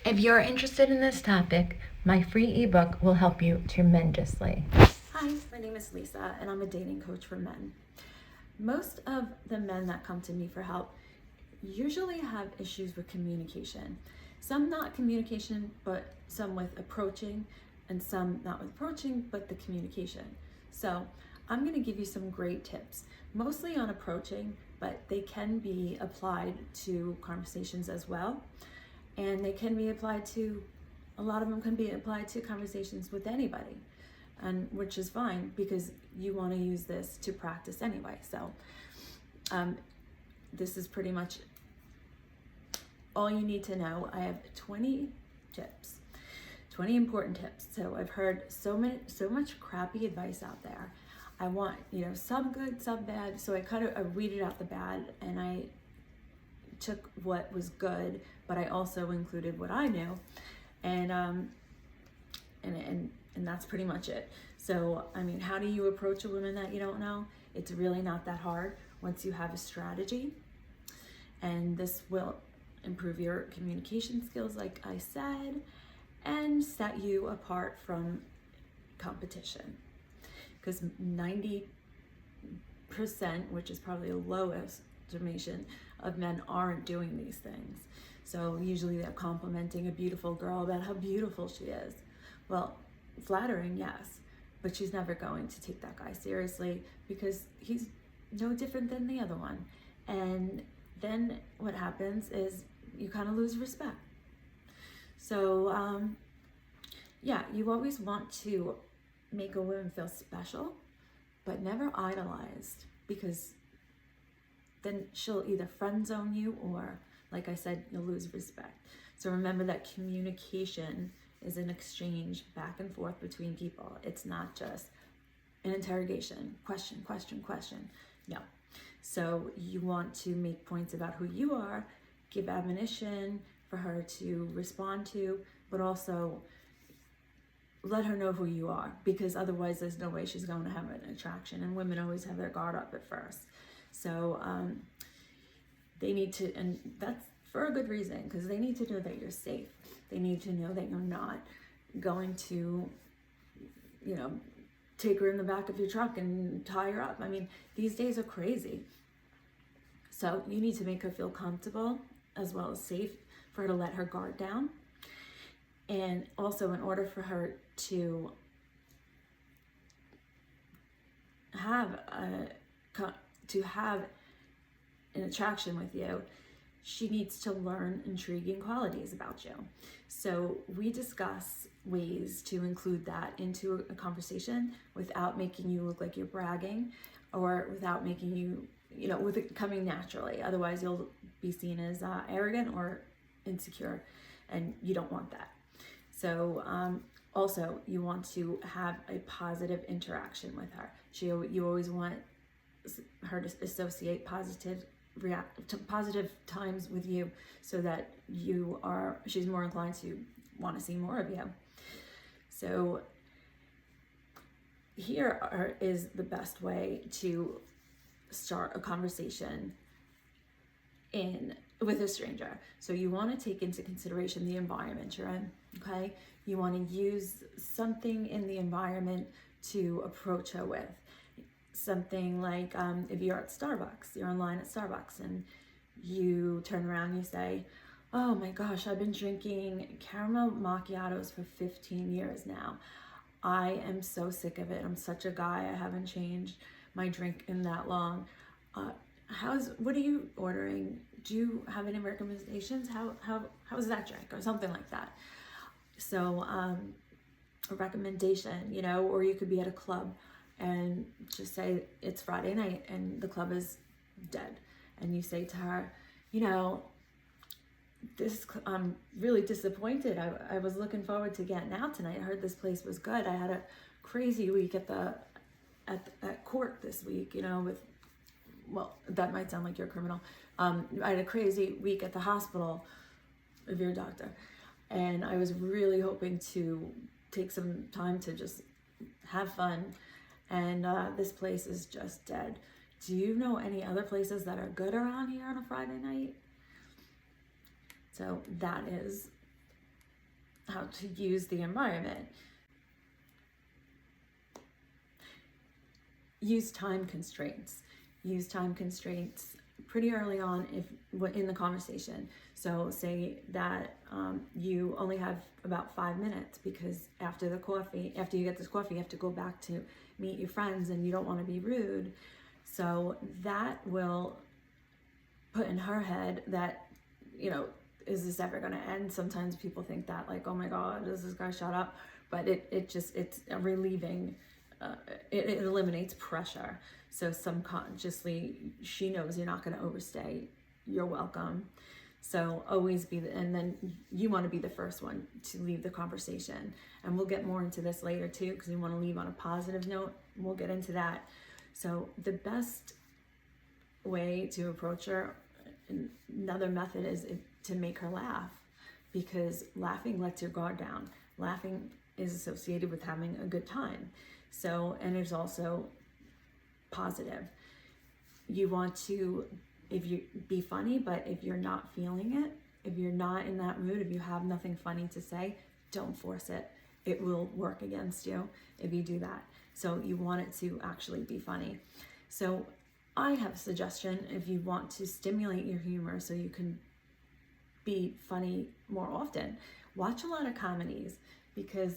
If you're interested in this topic, my free ebook will help you tremendously. Hi, my name is Lisa, and I'm a dating coach for men. Most of the men that come to me for help usually have issues with communication. Some not communication, but some with approaching, and some not with approaching, but the communication. So I'm going to give you some great tips, mostly on approaching, but they can be applied to conversations as well. And they can be applied to, a lot of them can be applied to conversations with anybody, and which is fine because you want to use this to practice anyway. So this is pretty much all you need to know. I have 20 tips, 20 important tips. So I've heard so much crappy advice out there. I want, some good, some bad. So I weeded out the bad, and I took what was good, but I also included what I knew, and that's pretty much it. So, how do you approach a woman that you don't know? It's really not that hard once you have a strategy, and this will improve your communication skills, like I said, and set you apart from competition. Because 90%, which is probably the lowest estimation of men, aren't doing these things. So usually they're complimenting a beautiful girl about how beautiful she is. Well, flattering, yes, but she's never going to take that guy seriously because he's no different than the other one. And then what happens is you kind of lose respect. So you always want to make a woman feel special, but never idolized, because then she'll either friend zone you or, like I said, you'll lose respect. So remember that communication is an exchange back and forth between people. It's not just an interrogation, question. No. So you want to make points about who you are, give admonition for her to respond to, but also let her know who you are, because otherwise there's no way she's going to have an attraction, and women always have their guard up at first. So they need to, and that's for a good reason, because they need to know that you're safe. They need to know that you're not going to, take her in the back of your truck and tie her up. These days are crazy. So you need to make her feel comfortable as well as safe, for her to let her guard down. And also, in order for her to have an attraction with you, she needs to learn intriguing qualities about you. So we discuss ways to include that into a conversation without making you look like you're bragging, or without making you, with it coming naturally. Otherwise, you'll be seen as arrogant or insecure, and you don't want that. So also, you want to have a positive interaction with her. You always want her to associate positive times with you, so that she's more inclined to want to see more of you. So here is the best way to start a conversation with a stranger. So you want to take into consideration the environment you're in, okay? You want to use something in the environment to approach her with. Something like, if you're at Starbucks, you're in line at Starbucks, and you turn around and you say, "Oh my gosh, I've been drinking caramel macchiatos for 15 years now. I am so sick of it. I'm such a guy. I haven't changed my drink in that long. What are you ordering? Do you have any recommendations? How's that drink?" Or something like that. So a recommendation, or you could be at a club and just say it's Friday night and the club is dead, and you say to her, I'm really disappointed. I was looking forward to getting out tonight. I heard this place was good. I had a crazy week at court this week, well, that might sound like you're a criminal. I had a crazy week at the hospital with your doctor, and I was really hoping to take some time to just have fun, and this place is just dead. Do you know any other places that are good around here on a Friday night? So that is to use the environment. Use time constraints. Use time constraints pretty early on in the conversation. So say that you only have about 5 minutes, because after you get this coffee, you have to go back to meet your friends and you don't want to be rude. So that will put in her head that, is this ever going to end? Sometimes people think that, like, oh my God, does this guy shut up? But it's a relieving, it eliminates pressure. So subconsciously, she knows you're not going to overstay. You're welcome. So always and then you want to be the first one to leave the conversation. And we'll get more into this later too, because you want to leave on a positive note. We'll get into that. So the best way to approach her, another method, is to make her laugh, because laughing lets your guard down. Laughing is associated with having a good time. So, and it's also positive. You want to, if you be funny, but if you're not feeling it, if you're not in that mood, if you have nothing funny to say, don't force it. It will work against you if you do that. So you want it to actually be funny. So I have a suggestion. If you want to stimulate your humor so you can be funny more often, watch a lot of comedies, because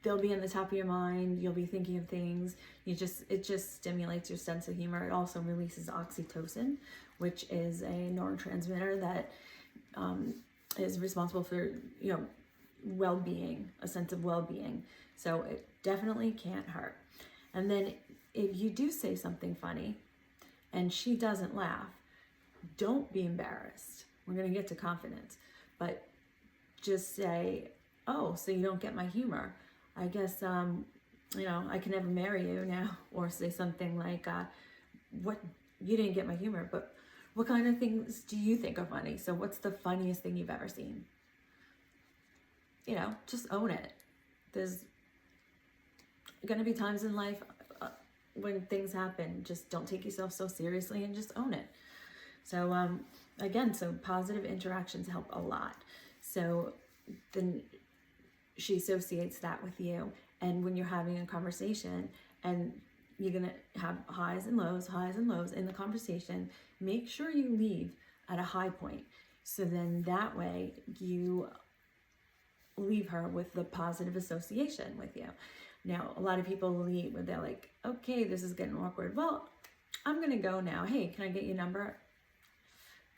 they'll be in the top of your mind. You'll be thinking of things. It just stimulates your sense of humor. It also releases oxytocin, which is a neurotransmitter that is responsible for, well-being, a sense of well-being. So it definitely can't hurt. And then if you do say something funny and she doesn't laugh, don't be embarrassed. We're going to get to confidence, but just say, oh, so you don't get my humor. I guess, I can never marry you now. Or say something like, what, you didn't get my humor, but what kind of things do you think are funny? So what's the funniest thing you've ever seen? Just own it. There's going to be times in life when things happen. Just don't take yourself so seriously and just own it. So, again, so positive interactions help a lot. So then she associates that with you. And when you're having a conversation and you're going to have highs and lows in the conversation, make sure you leave at a high point. So then that way you leave her with the positive association with you. Now, a lot of people leave where they're like, okay, this is getting awkward. Well, I'm going to go now. Hey, can I get your number?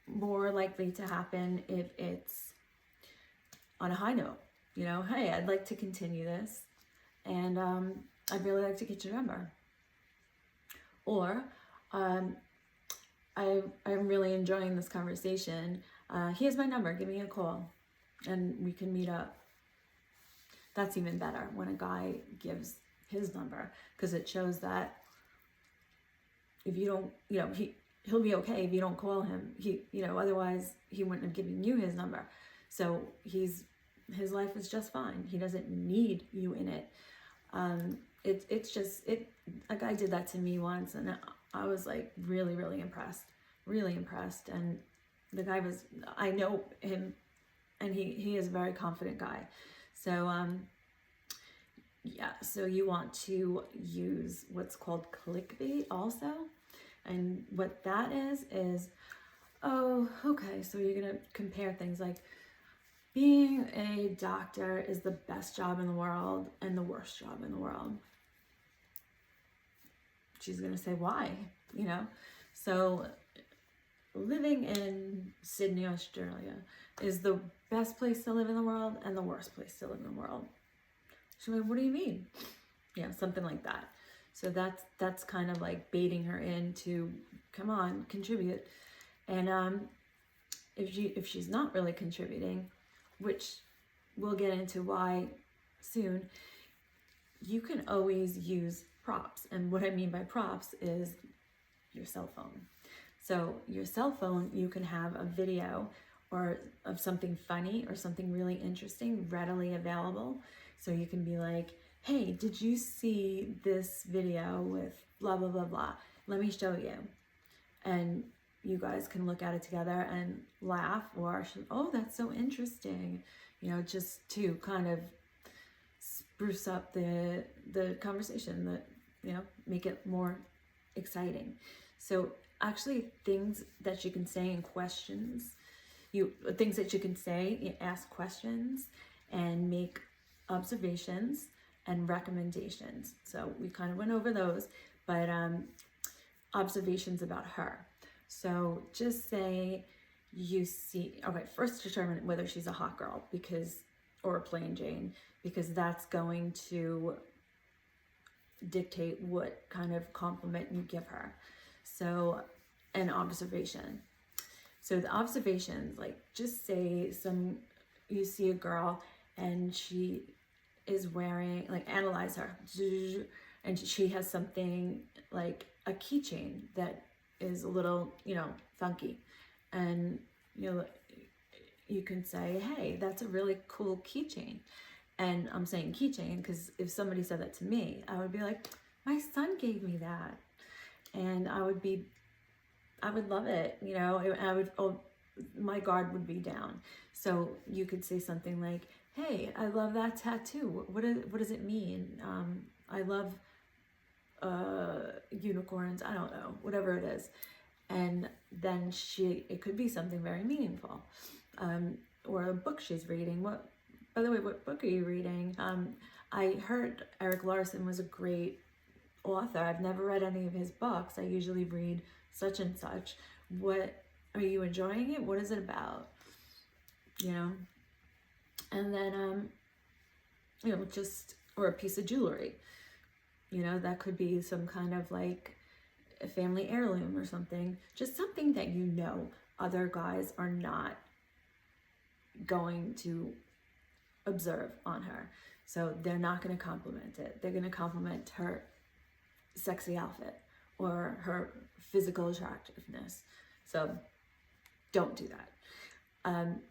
More likely to happen if it's on a high note. Hey, I'd like to continue this, and I'd really like to get your number. Or, I'm really enjoying this conversation. Here's my number. Give me a call, and we can meet up. That's even better when a guy gives his number, because it shows that if you don't, he'll be okay if you don't call him. Otherwise he wouldn't have given you his number. So his life is just fine. He doesn't need you in it. A guy did that to me once, and I was like really, really impressed. And the guy I know him, and he is a very confident guy. So, so you want to use what's called clickbait also. And what that is, oh, okay, so you're going to compare things like being a doctor is the best job in the world and the worst job in the world. She's going to say, why? So living in Sydney, Australia is the best place to live in the world and the worst place to live in the world. She's like, what do you mean? Something like that. So that's kind of like baiting her into, come on, contribute. And if she's not really contributing, which we'll get into why soon, you can always use props. And what I mean by props is your cell phone. So your cell phone, you can have a video or of something funny or something really interesting readily available. So you can be like, hey, did you see this video with blah, blah, blah, blah? Let me show you. And you guys can look at it together and laugh, or oh, that's so interesting, just to kind of spruce up the conversation, make it more exciting. So actually, things that you can say in questions, things that you can say, you ask questions and make observations and recommendations. So we kind of went over those, but observations about her. So just say you see, okay, first determine whether she's a hot girl or a plain Jane, because that's going to dictate what kind of compliment you give her. So an observation. So the observations, like just say you see a girl and she is wearing, like analyze her, and she has something like a keychain that is a little, funky. And, you can say, hey, that's a really cool keychain. And I'm saying keychain because if somebody said that to me, I would be like, my son gave me that. And I would love it, my guard would be down. So you could say something like, hey, I love that tattoo. What does it mean? I love unicorns. I don't know, whatever it is. And then it could be something very meaningful. Or a book she's reading. By the way, what book are you reading? I heard Eric Larson was a great author. I've never read any of his books. I usually read such and such. What are you enjoying it? What is it about? And then or a piece of jewelry. That could be some kind of like a family heirloom or something. Just something that other guys are not going to observe on her. So they're not going to compliment it. They're going to compliment her sexy outfit or her physical attractiveness. So don't do that.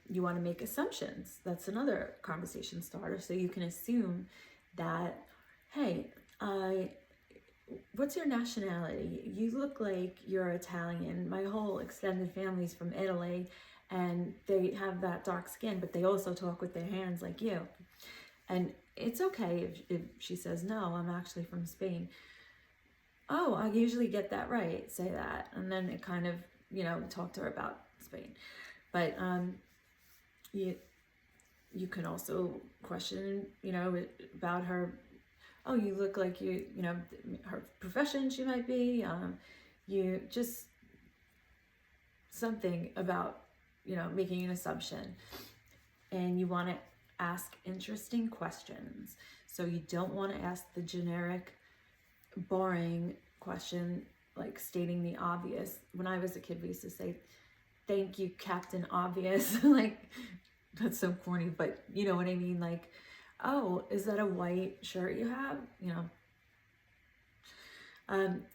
You want to make assumptions. That's another conversation starter. So you can assume that, hey, what's your nationality? You look like you're Italian. My whole extended family's from Italy, and they have that dark skin, but they also talk with their hands like you. And it's okay if she says, no, I'm actually from Spain. Oh, I usually get that right. Say that. And then it kind of, talk to her about Spain. But you can also question, about her. Oh, you look like her profession she might be. You just something about, making an assumption. And you want to ask interesting questions. So you don't want to ask the generic, boring question, like stating the obvious. When I was a kid, we used to say, thank you, Captain Obvious. Like, that's so corny, but you know what I mean? Like, oh, is that a white shirt you have?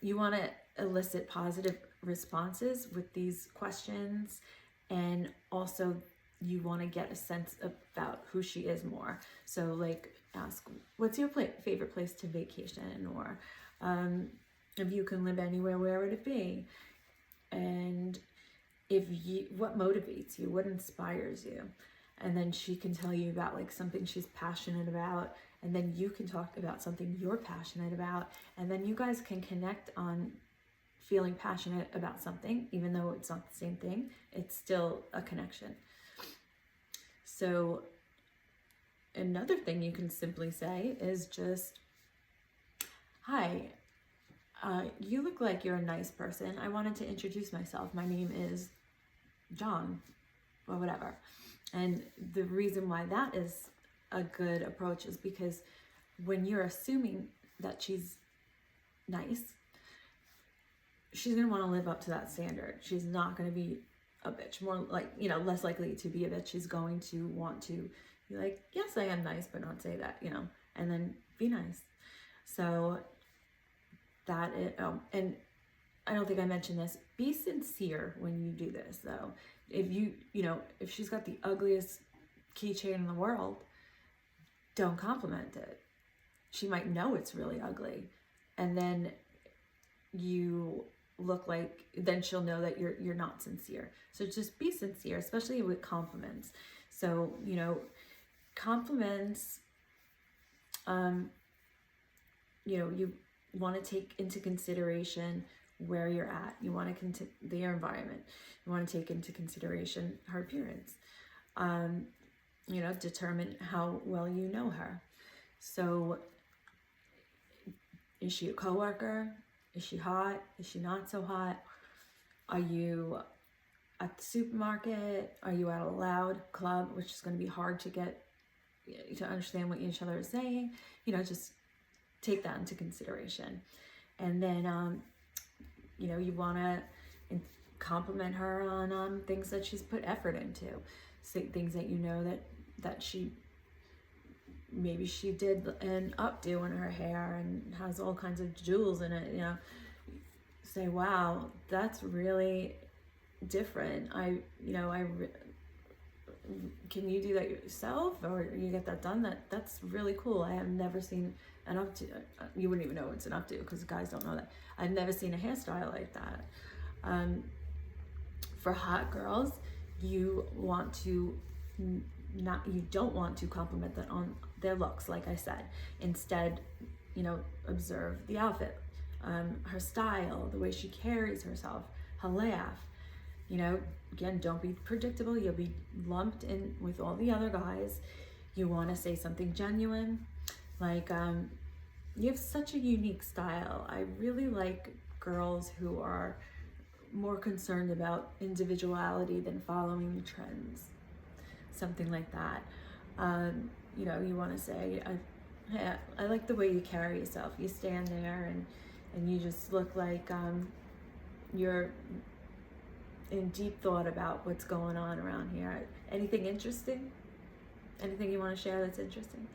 You want to elicit positive responses with these questions, and also you want to get a sense about who she is more. So like ask, what's your favorite place to vacation? Or if you can live anywhere, where would it be? And what motivates you? What inspires you? And then she can tell you about like something she's passionate about, and then you can talk about something you're passionate about, and then you guys can connect on feeling passionate about something. Even though it's not the same thing, it's still a connection. So another thing you can simply say is just, hi, you look like you're a nice person. I wanted to introduce myself. My name is John, or whatever. And the reason why that is a good approach is because when you're assuming that she's nice, she's going to want to live up to that standard. She's not going to be a bitch. More like, less likely to be a bitch. She's going to want to be like, yes, I am nice, but not say that, and then be nice. So that it, and I don't think I mentioned this, be sincere when you do this though. If if she's got the ugliest keychain in the world, don't compliment it. She might know it's really ugly. And then you look like, then she'll know that you're not sincere. So just be sincere, especially with compliments. So, you know, compliments, you know, you want to take into consideration where you're at. You want to their environment. You want to take into consideration her appearance. You know, determine how well you know her. So, is she a coworker? Is she hot? Is she not so hot? Are you at the supermarket? Are you at a loud club, which is going to be hard to get to understand what each other is saying? You know, just take that into consideration. And then, you know, you want to compliment her on things that she's put effort into. So things that you know that she, maybe she did an updo in her hair and has all kinds of jewels in it, you know. Say, wow, that's really different. Can you do that yourself, or you get that done? That's really cool. I have never seen an updo. You wouldn't even know it's an updo because guys don't know that. I've never seen a hairstyle like that. For hot girls, you don't want to compliment them on their looks, like I said. Instead, you know, observe the outfit, her style, the way she carries herself, her laugh. You know, again, don't be predictable. You'll be lumped in with all the other guys. You want to say something genuine, like, you have such a unique style. I really like girls who are more concerned about individuality than following trends. Something like that. You know, you want to say, I like the way you carry yourself. You stand there and you just look like you're in deep thought about what's going on around here. Anything interesting? Anything you want to share that's interesting?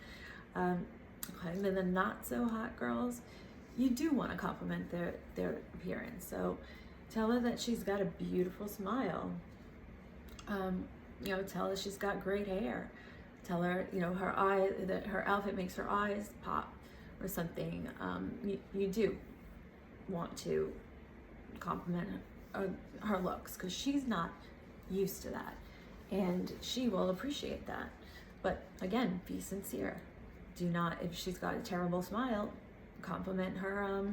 Okay, and then the not so hot girls, you do want to compliment their appearance. So tell her that she's got a beautiful smile. You know, tell her she's got great hair. Tell her, you know, that her outfit makes her eyes pop or something. You do want to compliment her looks, because she's not used to that, and she will appreciate that. But again, be sincere. Do not, if she's got a terrible smile, compliment her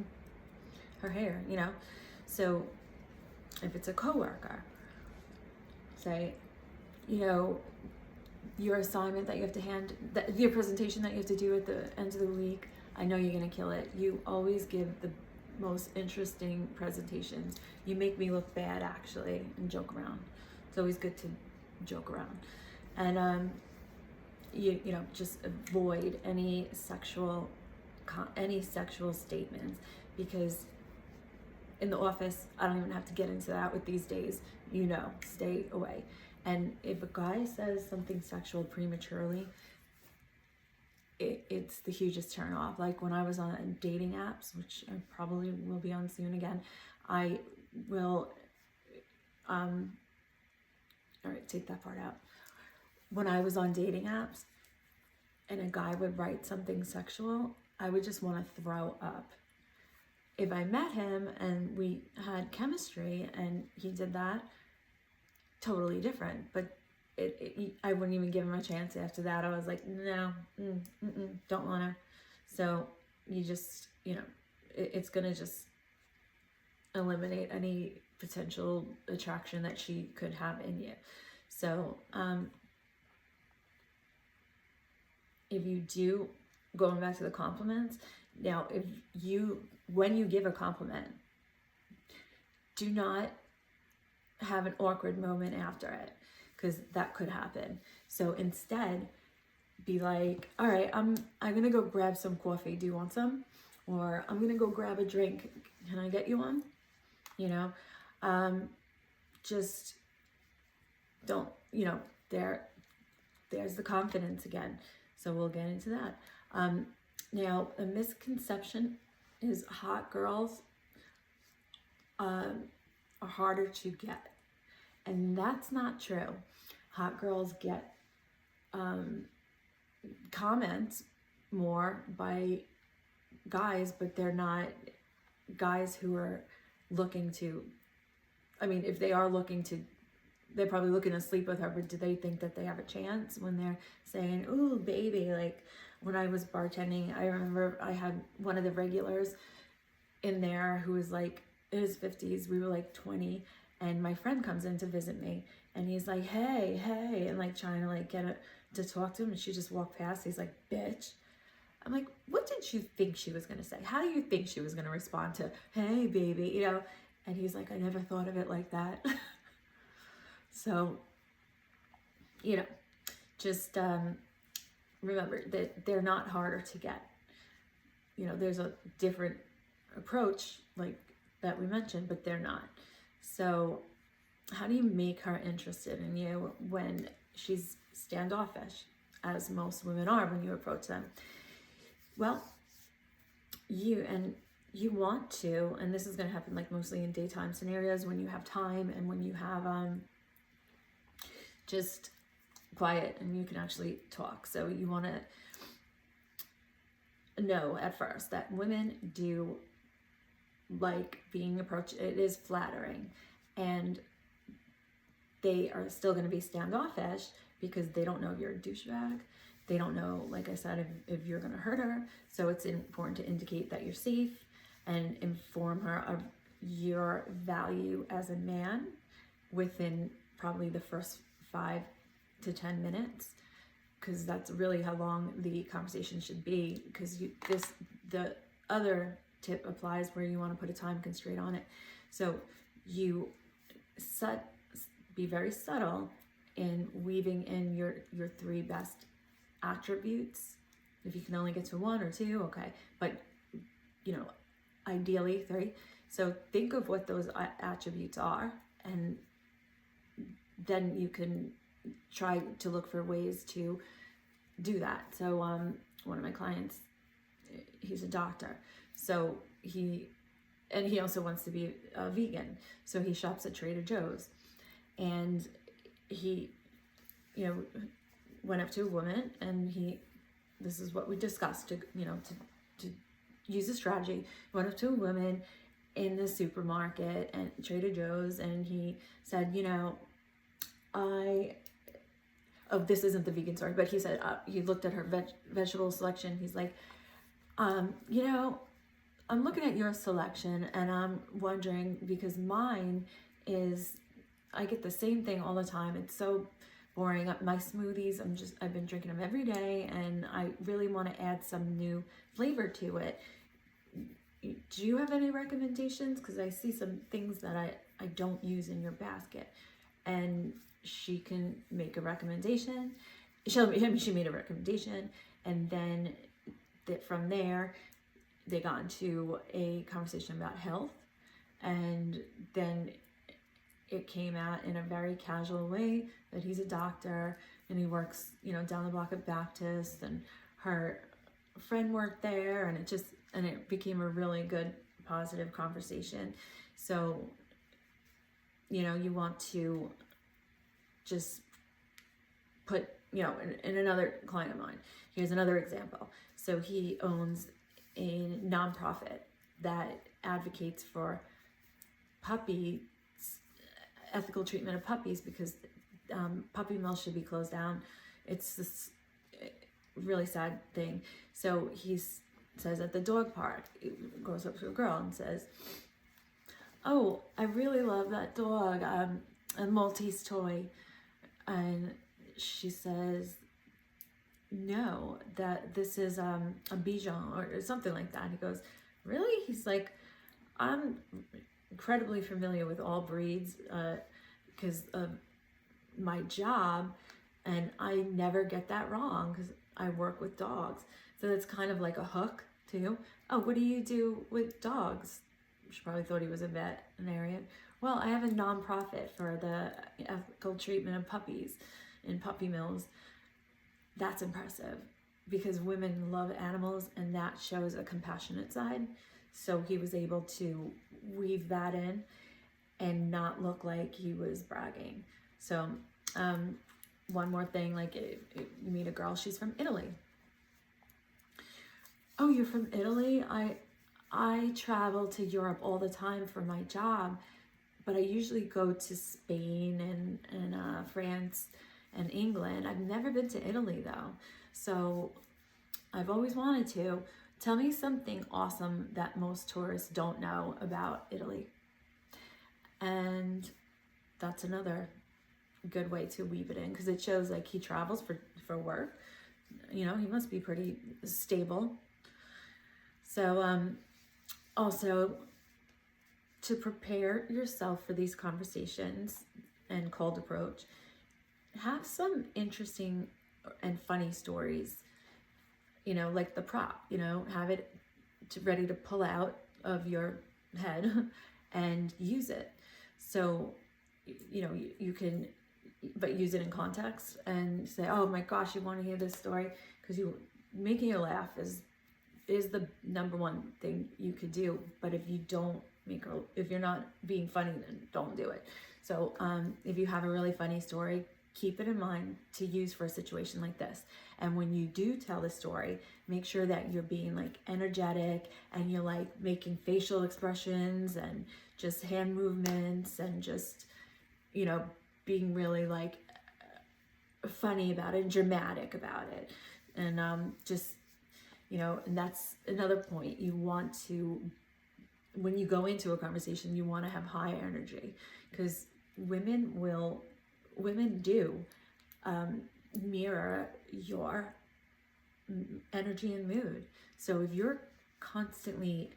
hair, you know. So if it's a coworker, say, you know, your assignment that you have to your presentation that you have to do at the end of the week, I know you're gonna kill it. You always give the most interesting presentations. You make me look bad, actually, and joke around. It's always good to joke around. And you know, just avoid any sexual statements, because in the office, I don't even have to get into that with these days. You know, stay away. And if a guy says something sexual prematurely, it's the hugest turn off. Like when I was on dating apps, which I probably will be on soon again, I will, all right, take that part out. When I was on dating apps and a guy would write something sexual, I would just want to throw up. If I met him and we had chemistry and he did that, totally different. But I wouldn't even give him a chance after that. I was like, no, don't want to. So you just, you know, it's going to just eliminate any potential attraction that she could have in you. So if you do, going back to the compliments, now when you give a compliment, do not have an awkward moment after it, because that could happen. So instead, be like, all right, I'm gonna go grab some coffee. Do you want some? Or I'm gonna go grab a drink. Can I get you one? You know, just don't, you know, there's the confidence again. So we'll get into that. Now, a misconception is hot girls are harder to get. And that's not true. Hot girls get comments more by guys, but they're not guys who are looking to, I mean, if they are looking to, they're probably looking to sleep with her, but do they think that they have a chance when they're saying, "Ooh, baby"? Like when I was bartending, I remember I had one of the regulars in there who was like in his 50s. We were like 20, and my friend comes in to visit me, and he's like, "Hey, hey," and like trying to like get it to talk to him, and she just walked past. He's like, "Bitch." I'm like, what did you think she was gonna say? How do you think she was gonna respond to, "Hey, baby," you know? And he's like, "I never thought of it like that." So, you know, just remember that they're not harder to get. You know, there's a different approach like that we mentioned, but they're not. So how do you make her interested in you when she's standoffish, as most women are when you approach them? Well, you want to, and this is going to happen like mostly in daytime scenarios when you have time and when you have just quiet and you can actually talk. So you want to know at first that women do like being approached. It is flattering, and they are still going to be standoffish because they don't know you're a douchebag. They don't know, like I said, if you're going to hurt her. So it's important to indicate that you're safe and inform her of your value as a man within probably the first 5 to 10 minutes, because that's really how long the conversation should be. Because the other tip applies where you want to put a time constraint on it. So you be very subtle in weaving in your 3 best attributes. If you can only get to 1 or 2, okay, but you know, ideally 3. So think of what those attributes are, and then you can try to look for ways to do that. So one of my clients, he's a doctor, so he also wants to be a vegan, so he shops at Trader Joe's, and he, you know, went up to a woman, and this is what we discussed, to use a strategy. He went up to a woman in the supermarket and Trader Joe's, and he said, you know, this isn't the vegan story, but he said, he looked at her vegetable selection. He's like, you know, I'm looking at your selection and I'm wondering, because mine is, I get the same thing all the time. It's so boring. My smoothies, I've been drinking them every day, and I really want to add some new flavor to it. Do you have any recommendations? Because I see some things that I don't use in your basket. And she can make a recommendation. She made a recommendation, and then from there they got into a conversation about health, and then it came out in a very casual way that he's a doctor and he works, you know, down the block at Baptist, and her friend worked there, and it became a really good positive conversation. So, you know, you want to just put, you know, in another client of mine, here's another example. So he owns a nonprofit that advocates for ethical treatment of puppies, because puppy mills should be closed down. It's this really sad thing. So he says at the dog park, he goes up to a girl and says, "Oh, I really love that dog, a Maltese toy." And she says, "No, that this is a Bichon," or something like that. He goes, "Really?" He's like, "I'm incredibly familiar with all breeds because of my job, and I never get that wrong because I work with dogs." So that's kind of like a hook too. "Oh, what do you do with dogs?" She probably thought he was a veterinarian. "Well, I have a nonprofit for the ethical treatment of puppies in puppy mills." That's impressive, because women love animals, and that shows a compassionate side. So he was able to weave that in and not look like he was bragging. So one more thing, like you meet a girl, she's from Italy. "Oh, you're from Italy? I travel to Europe all the time for my job, but I usually go to Spain and France and England. I've never been to Italy though. So I've always wanted to. Tell me something awesome that most tourists don't know about Italy. And that's another good way to weave it in, because it shows like he travels for work. You know, he must be pretty stable. So also, to prepare yourself for these conversations and cold approach, have some interesting and funny stories, you know, like the prop, you know, have it ready to pull out of your head and use it. So, you know, you can, but use it in context and say, oh my gosh, you want to hear this story? Because making you laugh is the number one thing you could do. But if you don't if you're not being funny, then don't do it. So if you have a really funny story, keep it in mind to use for a situation like this. And when you do tell the story, make sure that you're being like energetic and you're like making facial expressions and just hand movements and just, you know, being really like funny about it and dramatic about it. And just, you know, and that's another point. You want to, when you go into a conversation, you want to have high energy, because women do mirror your energy and mood. So if you're constantly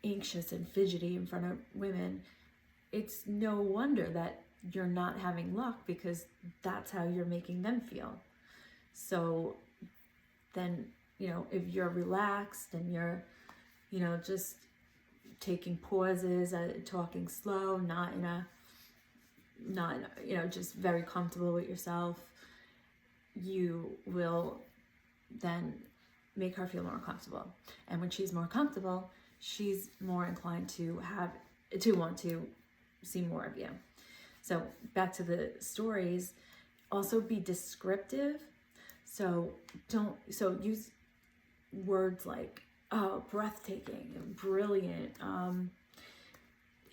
anxious and fidgety in front of women, it's no wonder that you're not having luck, because that's how you're making them feel. So then, you know, if you're relaxed and you're, you know, just taking pauses, talking slow, not, you know, just very comfortable with yourself, you will then make her feel more comfortable. And when she's more comfortable, she's more inclined to want to see more of you. So back to the stories, also be descriptive. So use words like, oh, breathtaking, brilliant,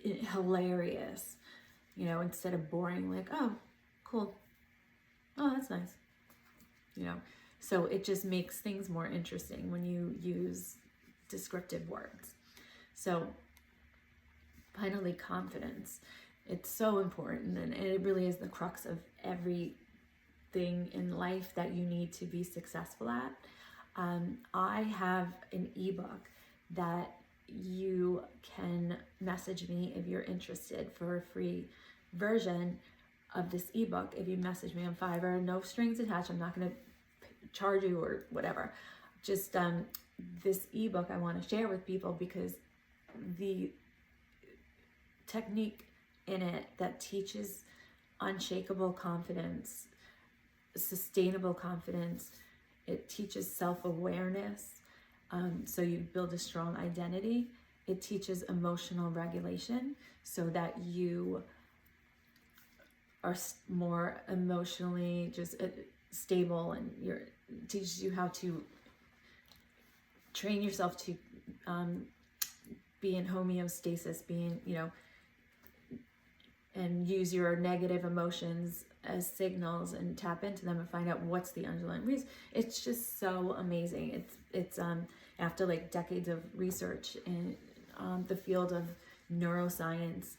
hilarious, you know, instead of boring, like, oh, cool, oh, that's nice, you know. So it just makes things more interesting when you use descriptive words. So finally, confidence. It's so important, and it really is the crux of everything in life that you need to be successful at. I have an ebook that you can message me if you're interested for a free version of this ebook. If you message me on Fiverr, no strings attached. I'm not going to charge you or whatever. Just this ebook I want to share with people, because the technique in it that teaches unshakable confidence, sustainable confidence, it teaches self-awareness, so you build a strong identity. It teaches emotional regulation so that you are more emotionally just stable, and teaches you how to train yourself to be in homeostasis, being, you know, and use your negative emotions as signals and tap into them and find out what's the underlying reason. It's just so amazing. It's after like decades of research in the field of neuroscience,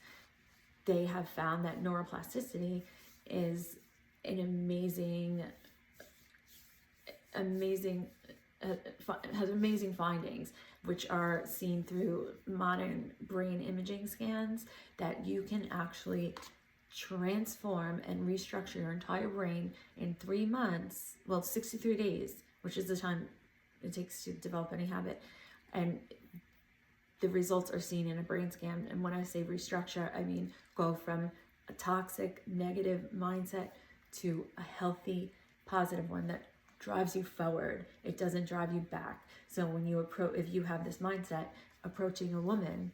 they have found that neuroplasticity is an has amazing findings, which are seen through modern brain imaging scans, that you can actually transform and restructure your entire brain in 3 months, well, 63 days, which is the time it takes to develop any habit. And the results are seen in a brain scan. And when I say restructure, I mean go from a toxic, negative mindset to a healthy, positive one that drives you forward. It doesn't drive you back. So when you if you have this mindset approaching a woman,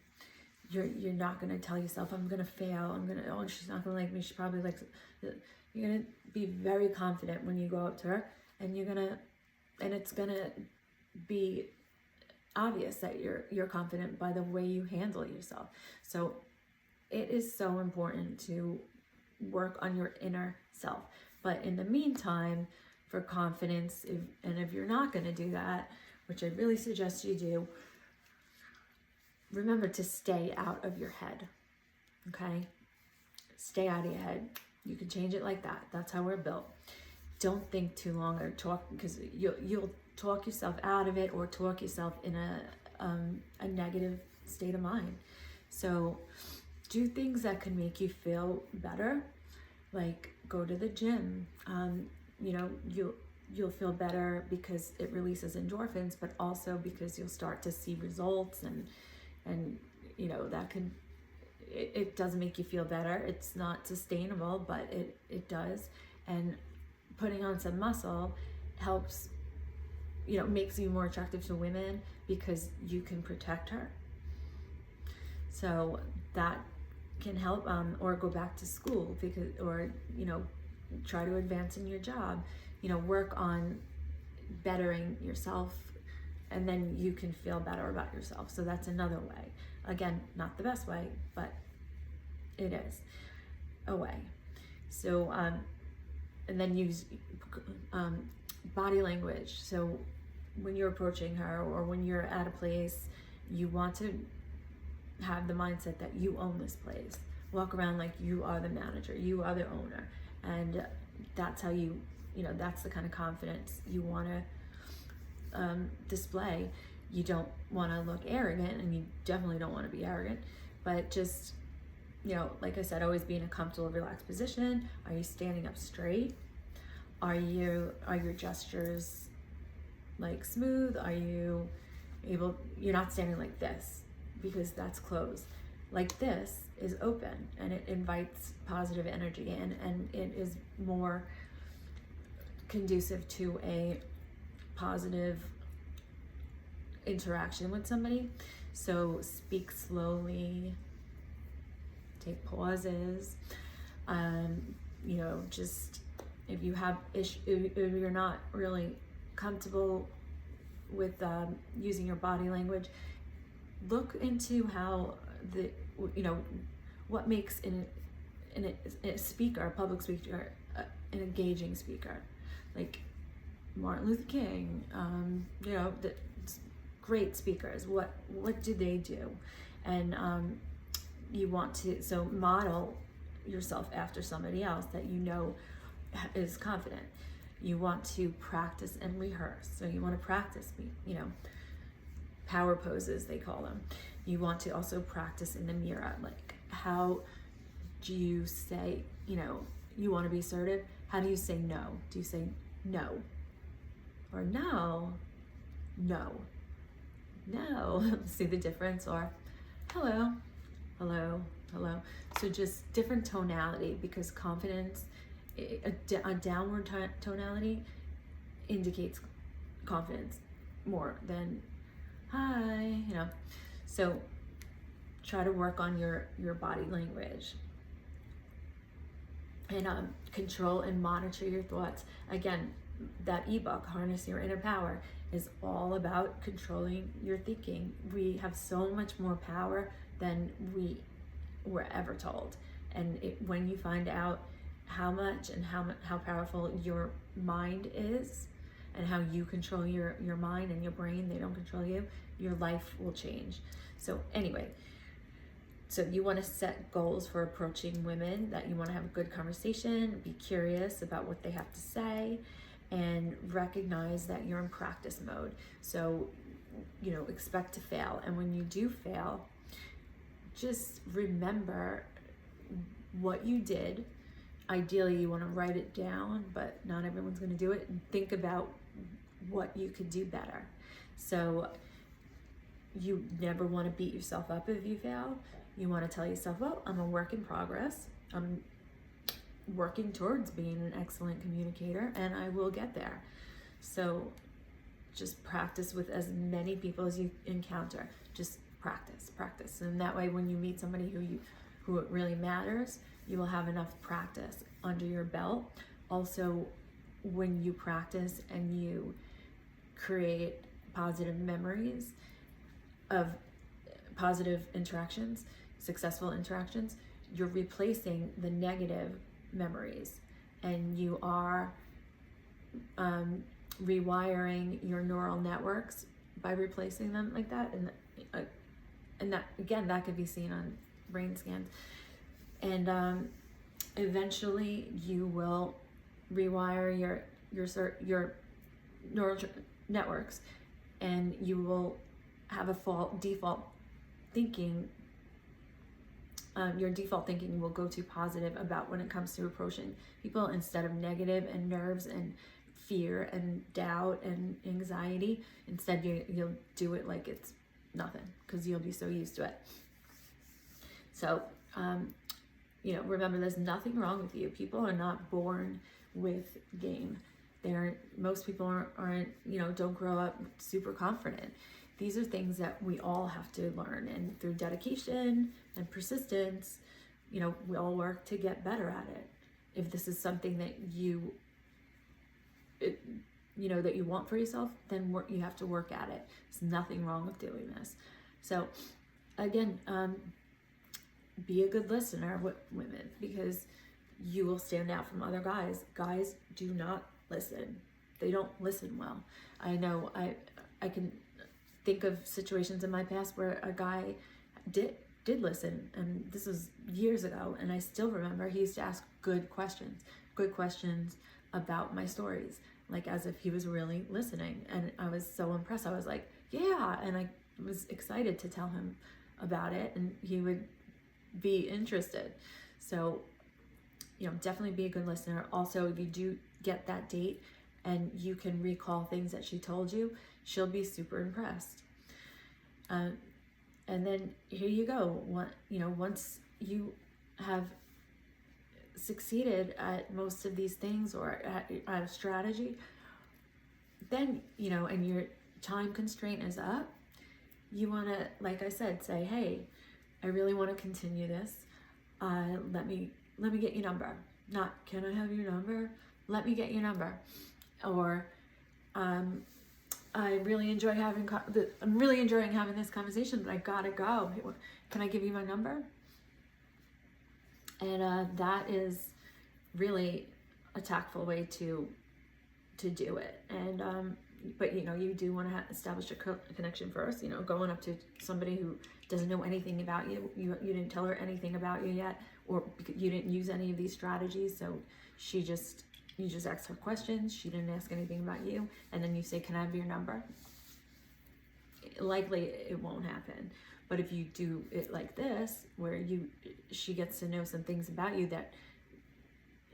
you're not going to tell yourself, I'm going to fail, oh, she's not going to like me, she probably likes it. You're going to be very confident when you go up to her, and it's going to be obvious that you're confident by the way you handle yourself. So it is so important to work on your inner self. But in the meantime, for confidence, if you're not going to do that, which I really suggest you do, remember to stay out of your head. Okay? Stay out of your head. You can change it like that. That's how we're built. Don't think too long or talk, because you'll talk yourself out of it or talk yourself in a negative state of mind. So do things that can make you feel better, like go to the gym. You know, you'll feel better because it releases endorphins, but also because you'll start to see results, and you know, that can, it does make you feel better. It's not sustainable, but it does. And putting on some muscle helps, you know, makes you more attractive to women because you can protect her. So that can help, or go back to school, because, or, you know, try to advance in your job, you know, work on bettering yourself, and then you can feel better about yourself. So that's another way. Again, not the best way, but it is a way. So, and then use body language. So when you're approaching her, or when you're at a place, you want to have the mindset that you own this place. Walk around like you are the manager, you are the owner. And that's how you know, that's the kind of confidence you want to display. You don't want to look arrogant, and you definitely don't want to be arrogant, but just, you know, like I said, always be in a comfortable, relaxed position. Are you standing up straight? Are your gestures like smooth? Are you able, you're not standing like this, because that's closed. Like this is open, and it invites positive energy in, and it is more conducive to a positive interaction with somebody. So speak slowly, take pauses. You know, just if you have if you're not really comfortable with using your body language, look into how you know, what makes a speaker, a public speaker, an engaging speaker. Like Martin Luther King, you know, the great speakers. What do they do? And you want to model yourself after somebody else that you know is confident. You want to practice and rehearse. So you want to practice, you know, power poses, they call them. You want to also practice in the mirror. Like, how do you say, you know, you want to be assertive? How do you say no? Do you say no? Or no? No. No. See the difference? Or hello, hello, hello. So just different tonality, because confidence, a downward tonality indicates confidence more than hi, you know. So try to work on your body language, and control and monitor your thoughts. Again, that ebook, Harness Your Inner Power, is all about controlling your thinking. We have so much more power than we were ever told. And when you find out how much and how powerful your mind is, and how you control your mind and your brain, they don't control you, your life will change. So anyway, so you want to set goals for approaching women, that you want to have a good conversation, be curious about what they have to say, and recognize that you're in practice mode. So, you know, expect to fail. And when you do fail, just remember what you did. Ideally, you want to write it down, but not everyone's going to do it. And think about what you could do better. So you never want to beat yourself up if you fail. You want to tell yourself, well, I'm a work in progress. I'm working towards being an excellent communicator, and I will get there. So just practice with as many people as you encounter. Just practice. And that way, when you meet somebody who it really matters, you will have enough practice under your belt. Also, when you practice and you create positive memories, of positive interactions, successful interactions, you're replacing the negative memories, and you are rewiring your neural networks by replacing them like that. And that, again, that could be seen on brain scans. And eventually you will rewire your neural networks, and you will have a default thinking. Your default thinking will go to positive about when it comes to approaching people, instead of negative and nerves and fear and doubt and anxiety. Instead, you'll do it like it's nothing, because you'll be so used to it. So, remember, there's nothing wrong with you. People are not born with game. Most people aren't, don't grow up super confident. These are things that we all have to learn, and through dedication and persistence, we all work to get better at it. If this is something that that you want for yourself, then you have to work at it. There's nothing wrong with doing this. So again, be a good listener, women, because you will stand out from other guys. Guys do not listen. They don't listen well. I know I can think of situations in my past where a guy did listen, and this was years ago, and I still remember he used to ask good questions about my stories, like as if he was really listening. And I was so impressed. I was like, yeah, and I was excited to tell him about it, and he would be interested. So definitely be a good listener. Also, if you do get that date and you can recall things that she told you, she'll be super impressed. And then here you go. Once you have succeeded at most of these things, or at a strategy, then, and your time constraint is up, you want to, like I said, say, hey, I really want to continue this. Let me get your number. Not, can I have your number? Let me get your number. Or, I'm really enjoying having this conversation, but I gotta go. Can I give you my number? And that is really a tactful way to do it. And but you do want to establish a connection first. Going up to somebody who doesn't know anything about you, you didn't tell her anything about you yet, or you didn't use any of these strategies, so you just asked her questions. She didn't ask anything about you, and then you say, can I have your number? Likely it won't happen. But if you do it like this, where she gets to know some things about you that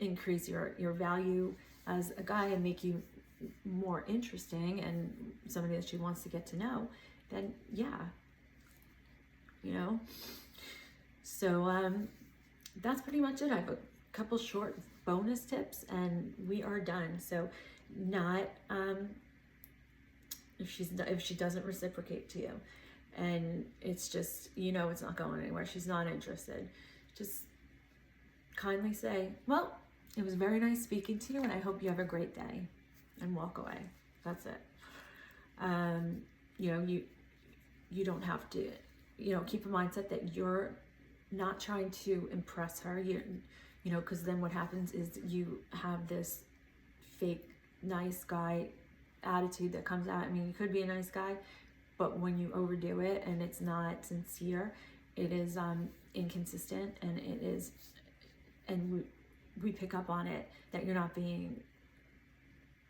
increase your value as a guy and make you more interesting and somebody that she wants to get to know, then yeah, So that's pretty much it. I have a couple short bonus tips and we are done. So not if she doesn't reciprocate to you, and it's just, it's not going anywhere, she's not interested, just kindly say, well, it was very nice speaking to you and I hope you have a great day, and walk away. That's it. You don't have to, keep a mindset that you're not trying to impress her, because then what happens is you have this fake nice guy attitude that comes out. I mean, you could be a nice guy, but when you overdo it and it's not sincere, it is inconsistent, and we pick up on it that you're not being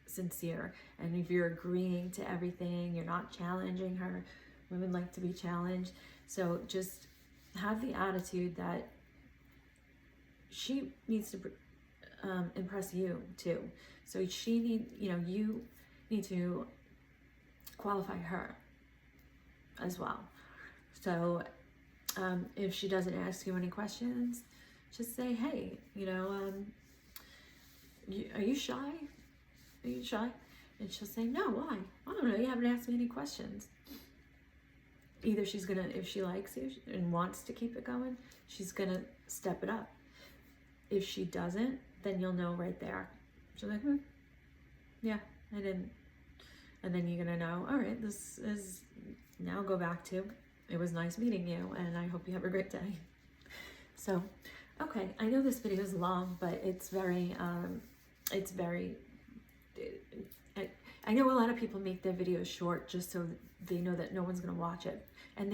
sincere. And if you're agreeing to everything, you're not challenging her. Women like to be challenged. So just have the attitude that she needs to impress you too. So you need to qualify her as well. So if she doesn't ask you any questions, just say, hey, are you shy? Are you shy? And she'll say, no, why? I don't know, you haven't asked me any questions. Either she's gonna, if she likes you and wants to keep it going, she's gonna step it up. If she doesn't, then you'll know right there. She's like, yeah, I And then you're gonna know, all right, this is, now go back to, it was nice meeting you, and I hope you have a great day. So, okay, I know this video is long, but it's very, I know a lot of people make their videos short just so they know that no one's gonna watch it. And